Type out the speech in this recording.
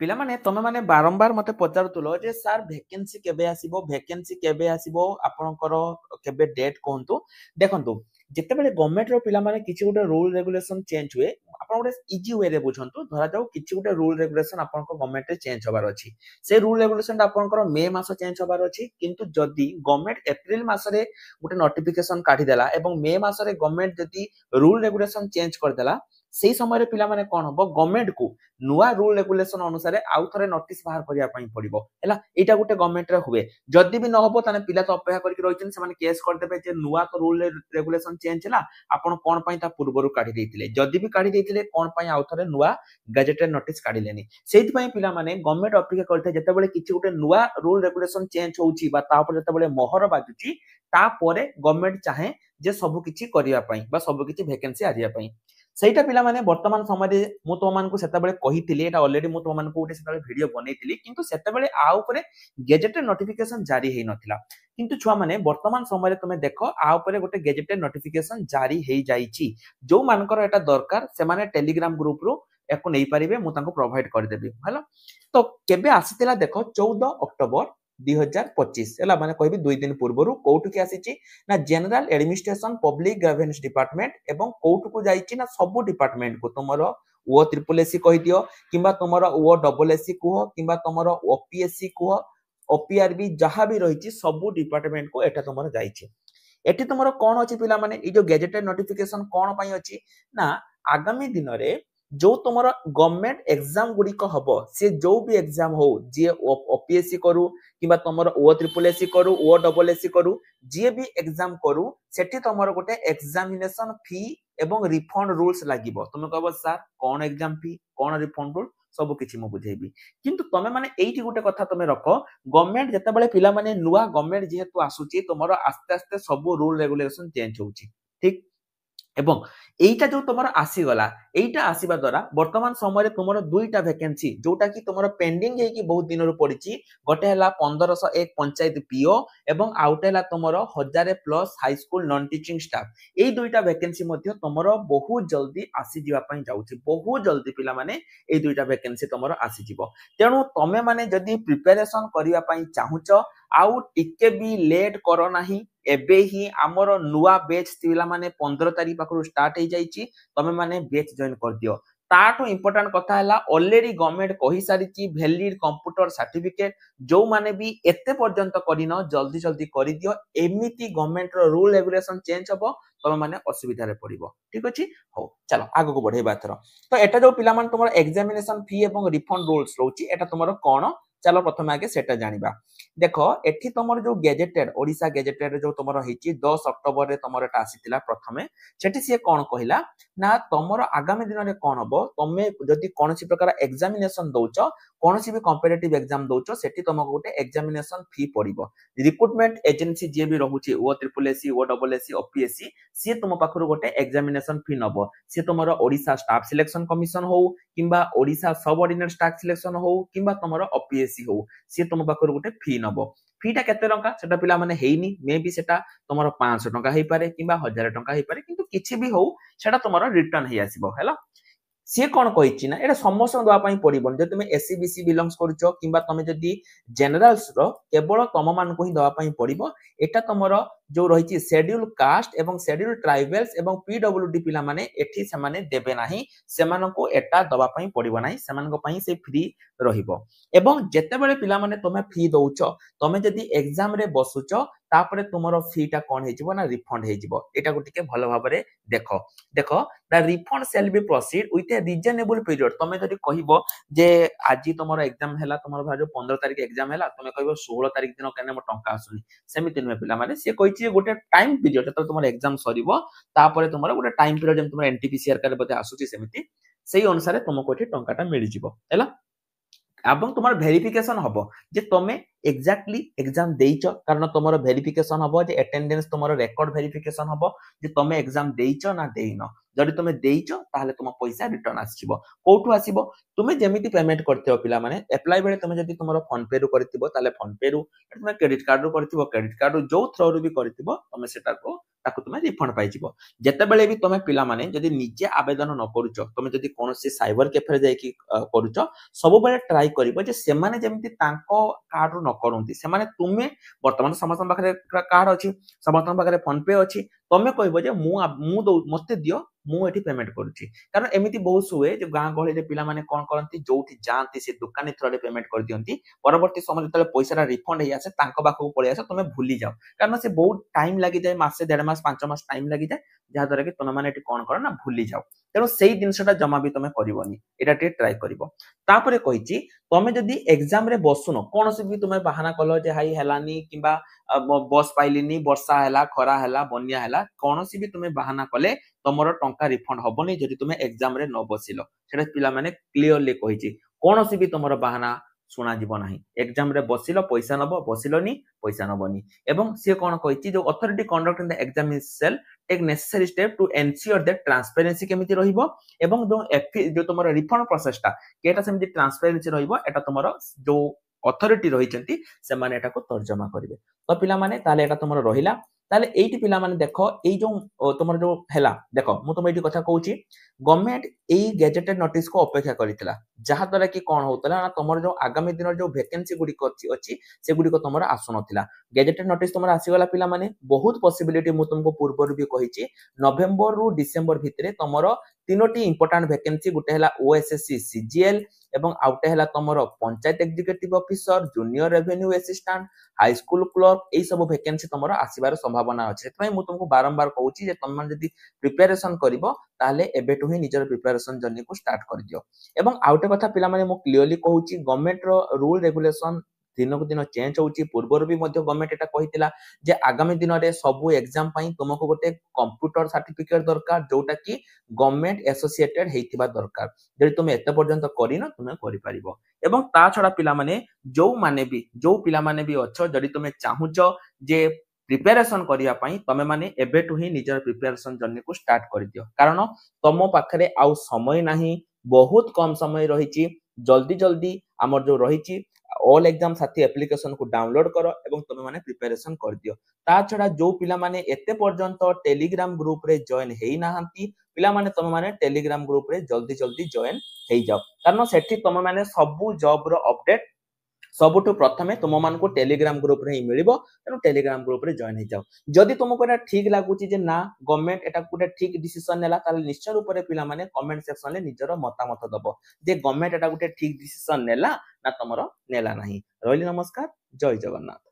पिला माने तमे माने बारंबार मते पचारुतुलो जे सर वैकेंसी केबे आसीबो आपनकर केबे डेट कहंतु देखंतु जेते बेले गवर्नमेंट रो पिला माने किछि गुटे रूल रेगुलेशन चेंज हुए आपन गुटे इजी वे रे बुझंतु धरा जाऊ किछि गुटे रूल रेगुलेशन आपनकर गवर्नमेंट रे चेंज होबार अछि से रूल रेगुलेशन आपनकर मे मास चेंज होबार अछि किंतु जदी गवर्नमेंट एप्रिल मास रे गुटे नोटिफिकेशन काढी देला एवं मे मास रे गवर्नमेंट जदी रूल रेगुलेशन चेंज कर देला सेही समय पिला माने कोन हबो गवर्नमेंट को नुआ रूल रेगुलेशन अनुसार आउ थरे नोटिस बाहर करिया पई पड़िबो हैला एटा गुटे गवर्नमेंट रे हुए जदी भी न हबो ताने पिला तो अपेक्षा करके रहिछन से माने केस कर देबे जे नुआ तो रूल रेगुलेशन चेंज हला आपण कोन पई ता पूर्वरु काढी देथिले जदी भी काढी देथिले कोन पई आउ थरे नुआ गजेटेड नोटिस काढी लेनी सेहि पई पिला माने गवर्नमेंट अपेक्षा करथे जते बेले किछि गुटे नुआ रूल रेगुलेशन चेंज होउची बा ता ऊपर जते बेले मोहर बाजुची ता परे गवर्नमेंट चाहे जे सब किछि करिया पई बा सब किछि वैकेंसी आरिया पई ସେଇଟା ପିଲାମାନେ ବର୍ତ୍ତମାନ ସମୟରେ ମୁଁ ତମମାନଙ୍କୁ ସେତେବେଳେ କହିଥିଲି ଏଟା ଅଲରେଡି ମୁଁ ତମମାନଙ୍କୁ ଗୋଟେ ସେତେବେଳେ ଭିଡିଓ ବନେଇଥିଲି କିନ୍ତୁ ସେତେବେଳେ ଆ ଉପରେ ଗେଜେଟେଡ ନୋଟିଫିକେସନ ଜାରି ହେଇ ନଥିଲା କିନ୍ତୁ ଛୁଆ ମାନେ ବର୍ତ୍ତମାନ ସମୟରେ ତମେ ଦେଖ ଆ ଉପରେ ଗୋଟେ ଗେଜେଟେଡ ନୋଟିଫିକେସନ ଜାରି ହେଇ ଯାଇଛି ଯୋଉ ମାନଙ୍କର ଏଟା ଦରକାର ସେମାନେ ଟେଲିଗ୍ରାମ ଗ୍ରୁପ ରୁ ୟାକୁ ନେଇ ପାରିବେ ମୁଁ ତାଙ୍କୁ ପ୍ରୋଭାଇଡ କରିଦେବି ହେଲା ତ କେବେ ଆସିଥିଲା ଦେଖ 14 ଅକ୍ଟୋବର 2025 ହେଲା ମାନେ କହିବି 2 ଦିନ ପୂର୍ବରୁ କୋଉଠୁ କି ଆସିଛି ना general administration public governance department एवं कोर्ट को जाइछि ना सब डिपार्टमेंट को तुमरो ओ ट्रिपल एससी कहि दियो किबा तुमरो ओ डबल एससी कुहो किबा तुमरो ओपीएससी कुहो ओपीआरबी जहां भी रहिछि सब डिपार्टमेंट को एटा तुमरो जाइछि एठी तुमरो कोन अछि पिला माने ई जो गेजेटेड नोटिफिकेशन कोन पई अछि ना आगामी दिन रे जो तुमरो गवर्नमेंट एग्जाम गुडी को हबो से जो भी एग्जाम हो जे ओपीएससी करू किबा तुमरो ओ ट्रिपल एससी करू ओ डबल एससी करू जे भी एग्जाम करू सेठी तुमरो गोटे एग्जामिनेशन फी एवं रिफंड रूल्स लागिबो तुम कहबो सर कोन एग्जाम फी कोन रिफंड रूल सब किछि मु बुझेबी किंतु तमे माने एठी गोटे कथा तमे रखो गवर्नमेंट जते बेले पिला माने नुवा गवर्नमेंट जेहेतु आसुची तुमरो आस्ते आस्ते सब रूल रेगुलेशन चेंज होउची ठीक एवं एटा जो तुमर आसी गला एटा आसीबा द्वारा वर्तमान समय रे तुमर दुईटा वैकेंसी जोटा कि तुमर पेंडिंग हे कि बहुत दिन रो पड़िची गोटे हला 1501 पंचायत पीओ एवं आउट हला तुमर 1000 plus high school non teaching staff एई दुईटा वैकेंसी मध्ये तुमर बहुत जल्दी आसी जिवा पई जाउची बहुत जल्दी पिला माने एई दुईटा वैकेंसी तुमर आसी जिवो तेनु तमे माने जदी प्रिपरेशन करिया पई चाहुचो आउ टिके भी लेट करो नाही एबे ही हमर नुवा बैच पिला माने 15 तारिख पाखरु स्टार्ट हे जाईची तमे माने बैच जॉइन कर दियो ताटो इंपोर्टेंट कथा हला ऑलरेडी गवर्नमेंट कहि सारिची वैलिड कंप्यूटर सर्टिफिकेट जो माने भी एते पर्यंत करिनो जल्दी जल्दी करि दियो एमिति गवर्नमेंट रो रूल रेगुलेशन चेंज हबो तमे माने असुविधा रे पड़िबो ठीक अछि हो चलो आगो को बढ़ेबा थरो तो एटा जो पिला माने तुमर एग्जामिनेशन फी एवं रिफंड रूल्स रहउची एटा तुमर कोन चलो प्रथम आगे सेटा जानिबा देखो एठी तुमर जो गेजेटेड ओडिसा गेजेटेड जो तुमर हिची 10 अक्टोबर रे तुमर एटा आसीतिला प्रथमे सेठी से कोन कहिला ना तुमर आगामी दिन रे कोन हबो तमे जदी कोनसी प्रकार एग्जामिनेशन दउचो कोनसी भी कॉम्पिटिटिव एग्जाम दउचो सेठी तुमको गोटे एग्जामिनेशन फी पड़िबो रिक्रूटमेंट एजेंसी जे भी रहउची O triple SC O double SC OPSC से तुम पाखरु गोटे एग्जामिनेशन फी नबो से तुमर ओडिसा स्टाफ सिलेक्शन कमिशन हो किंबा ओडिसा सब ऑर्डिनरी स्टाफ सिलेक्शन हो किंबा तुमर ओपीएससी हो से तुम पाखरु गोटे फी नबो फीटा केते टंका सेटा पिला माने हेइनी मे बी सेटा तुमर 500 टंका हेइ पारे किंबा 1000 टंका हेइ पारे किंतु किछि भी हो सेटा तुमर रिटर्न हेइ आसीबो हैला सी कौन कही ना एटा समस्त दवाई पड़न जब तुम एससी बीसी बिलंगस करुच कि तुम जदि जेनराल्स केवल तुम मान को ही दवाई पड़ो एटा तुम जो रही शेड्यूल कास्ट एवं शेड्यूल ट्राइबल्स एवं पीडब्ल्यूडी पिला माने एठी से माने देबे नाही सेमान को एटा दवाई पड़ो ना से फ्री रहिबो एवं जेतेबेले पिला माने तुम फी दउच तुम जदि एग्जाम रे बसुच तापरे तुमरो फीटा कोन हे जिवो ना रिफंड हे जिवो एटा को टिके भलो भाबरे देखो देखो the refund shall be proceed with A reasonable period तमे जदि कहिबो जे आजि तुमरो एग्जाम हैला तुमरो भाजो 15 तारिख एग्जाम हैला तुमे कहिबो 16 तारिख दिन केने मो टंका आसुनी सेमिति नुए पिला माने से कहिछि गोटे टाइम पीरियड त तुमरो एग्जाम सरीबो तापरे तुमरो गोटे टाइम पीरियड जेम तुमरो एनटीपीसीआर करे बते आसुची सेमिति सेही अनुसार तुमको एठी टंकाटा मिलि जिवो हैला एवं तुमार वेरिफिकेशन हबो जे तमे एक्जाक्टली एग्जाम देइछ कारण तुमर वेरिफिकेशन हबो जे अटेंडेंस तुमर रेकॉर्ड वेरिफिकेशन हबो जे तुमे एग्जाम देइछ ना देइनो जदि तुमे देइछ ताहले तुम पैसा रिटर्न आसीबो कोठु आसीबो तुमे जेमिति पेमेंट करथियो पिला माने अप्लाई बेले तुमे जदि तुमर फोन पे रु करथिबो ताले फोन पे रु तुमे क्रेडिट कार्ड रु करथिबो क्रेडिट कार्ड रु जो थ्रो रु भी करथिबो तुमे सेटा को ताकू तुमे रिफंड पाइ जिवो जेतेबेले भी तुमे पिला माने जदि निजे आवेदन न करूचो तुमे जदि कोनोसी साइबर कैफे रे जाई करूचो सब बेले ट्राई करिवो जे सेमाने जेमिति तांको कार्ड रु न करंती सेमाने तुमे वर्तमान समस्त पाखरे कार्ड अछि समस्त पाखरे फोन पे अछि तमे कहबो जे मु मते दियो मु एठी पेमेंट करूची कारण एमिति बहुत हुए जे गां गहली रे पिला माने कोन करंती जोठी जानती से दुकानी थ्रो रे पेमेंट कर दियंती परवर्ती समय तले पैसा रिफंड हे आसे तांको बाखु पळे आसे तुमे भूली जाओ कारण से बहुत टाइम लागि जाय मासे 1.5 मास 5 मास टाइम लागि जाय जहा द्वारा कि तुमे माने एठी कोन कर ना भूली जाओ तेनो सेही दिनसटा जमा भी तुमे करिवोनी एटा टे ट्राई करिवो तापरे कहिची तुमे जदि एग्जाम रे बसुनो कोनोसी भी तुमे बहाना कलो जे हाई हेलानी किबा बस पाइलिनी वर्षा हैला खरा हैला बन्या हैला कोनोसी भी तुमे बहाना कले तमरो टंका रिफंड हबनी जदि तुमे एग्जाम रे न बसिलो सेटा पिला माने क्लियरली कहिची कोनोसी भी तमरो बहाना सुना जीव नाही एग्जाम रे बसिलो पैसा नबो बसिलोनी पैसा नबनी एवं से कोन कहिची जो authority conducting the exam is shall take necessary step to ensure that transparency केमिति रहिबो एवं जो तमरो रिफंड प्रोसेस टा केटा सेमिति ट्रांसपेरेंसी रहिबो एटा तमरो जो अथॉरिटी रहिचंती से माने एटा को तर्जमा करिवे तो पिला माने ताले एटा तमरो रहिला ताले एइटी पिला माने देखो एई जो तमरो जो हेला देखो मु तुम एइटी कथा कहूची गवर्नमेंट एई गैजेटेड नोटिस को अपेक्षा करितला जहा द्वारा कि कोन होतला ना तमरो जो आगामी दिन जो वैकेंसी गुडी अछि से गुडी को तमरो आसु नथिला गैजेटेड नोटिस तमरो आसीगला पिला माने बहुत पॉसिबिलिटी मु तुमको पूर्व भी कहिची नवेम्बर रु डिसेंबर भितरे तमरो तीनोटी इंपोर्टेंट वैकेंसी गुटे हला ओएसएससी सीजीएल एवं आउटे हला तमरो panchayat executive officer junior revenue assistant high school clerk एई सब वैकेंसी तमरो आसीबार संभावना अछि सेतमै मु तुमको बारंबार कहूची जे तमन जदि प्रिपरेशन करिवो ताले एबेटु ही निजर प्रिपरेशन जर्नी को स्टार्ट कर दियो एवं आउटे कथा पिला माने मु क्लियरली कहूची गवर्नमेंट रो रूल रेगुलेशन दिन को दिन चेंज होची पूर्वर भी मध्य गवर्नमेंट एटा कहितला जे आगामी दिन रे सब एग्जाम पई तुमको गोटे कंप्यूटर सर्टिफिकेट दरकार जोटा कि गवर्नमेंट एसोसिएटेड हेतिबा दरकार जदि तुम एते पर्यंत करिनो तुम करि परिबो एवं ता छडा पिला माने जो पिला माने भी अच्छो जदि तुम चाहुचो जे प्रिपरेशन करिया पई तमे माने एबेटु ही निजर प्रिपरेशन जर्नी को स्टार्ट कर दियो कारण तमो पाखरे आउ समय नाही बहुत कम समय रहिची जल्दी जल्दी हमर जो रहिची ऑल एग्जाम साथी एप्लीकेशन को डाउनलोड करो एवं तुम माने प्रिपरेशन कर दियो ता छडा जो पिला माने एते पर्यंत टेलीग्राम ग्रुप रे जॉइन हेई नाहंती पिला माने तुम माने टेलीग्राम ग्रुप रे जल्दी जल्दी जॉइन हेई जाओ कारण सेठी तुम माने सब जॉब रो अपडेट सबुठु प्रथमे तुम मान को टेलीग्राम ग्रुप रे ही मिलिबो तेनु टेलीग्राम ग्रुप रे जॉइन हे जाओ जदि तुमको एटा ठीक लागुची जे ना गवर्नमेंट एटा कुटे ठीक डिसीजन नेला ताले निश्चय रूप रे पिला माने कमेंट सेक्शन ले निजरो मतामत दबो जे गवर्नमेंट एटा कुटे ठीक डिसीजन नेला ना तमरो नेला नाही रहली नमस्कार जय जगन्नाथ।